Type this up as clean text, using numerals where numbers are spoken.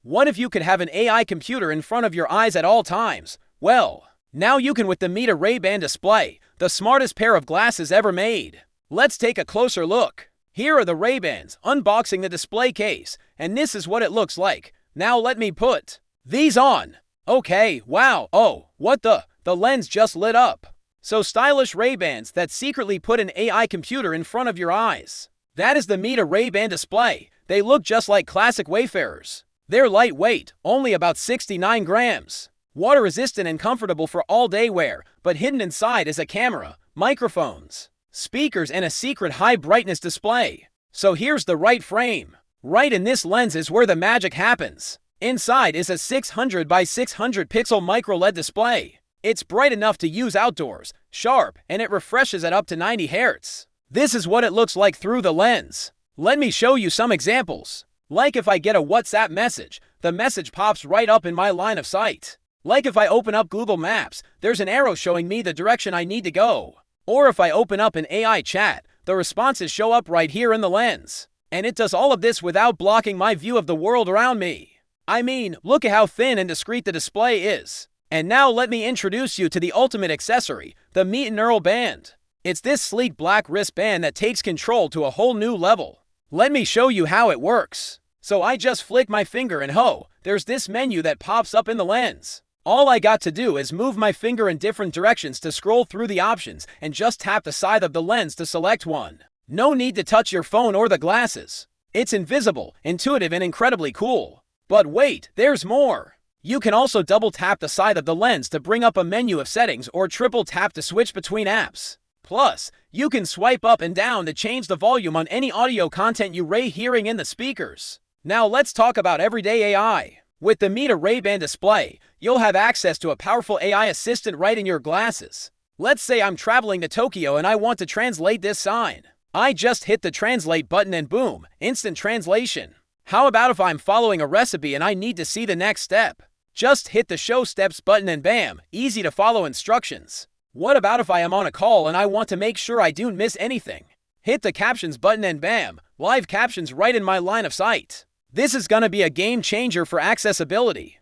What if you could have an AI computer in front of your eyes at all times? Well, now you can with the Meta Ray-Ban display, the smartest pair of glasses ever made. Let's take a closer look. Here are the Ray-Bans, unboxing the display case, and this is what it looks like. Now let me put these on. Okay, wow, oh, what the lens just lit up. So stylish Ray-Bans that secretly put an AI computer in front of your eyes. That is the Meta Ray-Ban display. They look just like classic Wayfarers. They're lightweight, only about 69 grams. Water-resistant and comfortable for all-day wear, but hidden inside is a camera, microphones, speakers, and a secret high-brightness display. So here's the right frame. Right in this lens is where the magic happens. Inside is a 600 by 600 pixel micro-LED display. It's bright enough to use outdoors, sharp, and it refreshes at up to 90 Hz. This is what it looks like through the lens. Let me show you some examples. Like if I get a WhatsApp message, the message pops right up in my line of sight. Like if I open up Google Maps, there's an arrow showing me the direction I need to go. Or if I open up an AI chat, the responses show up right here in the lens. And it does all of this without blocking my view of the world around me. I mean, look at how thin and discreet the display is. And now let me introduce you to the ultimate accessory, the Meta Neural Band. It's this sleek black wristband that takes control to a whole new level. Let me show you how it works. So I just flick my finger and there's this menu that pops up in the lens. All I got to do is move my finger in different directions to scroll through the options and just tap the side of the lens to select one. No need to touch your phone or the glasses. It's invisible, intuitive, and incredibly cool. But wait, there's more. You can also double tap the side of the lens to bring up a menu of settings or triple tap to switch between apps. Plus, you can swipe up and down to change the volume on any audio content you ray hearing in the speakers. Now let's talk about everyday AI. With the Meta Ray-Ban display, you'll have access to a powerful AI assistant right in your glasses. Let's say I'm traveling to Tokyo and I want to translate this sign. I just hit the translate button and boom, instant translation. How about if I'm following a recipe and I need to see the next step? Just hit the show steps button and bam, easy to follow instructions. What about if I am on a call and I want to make sure I don't miss anything? Hit the captions button and bam, live captions right in my line of sight. This is gonna be a game changer for accessibility.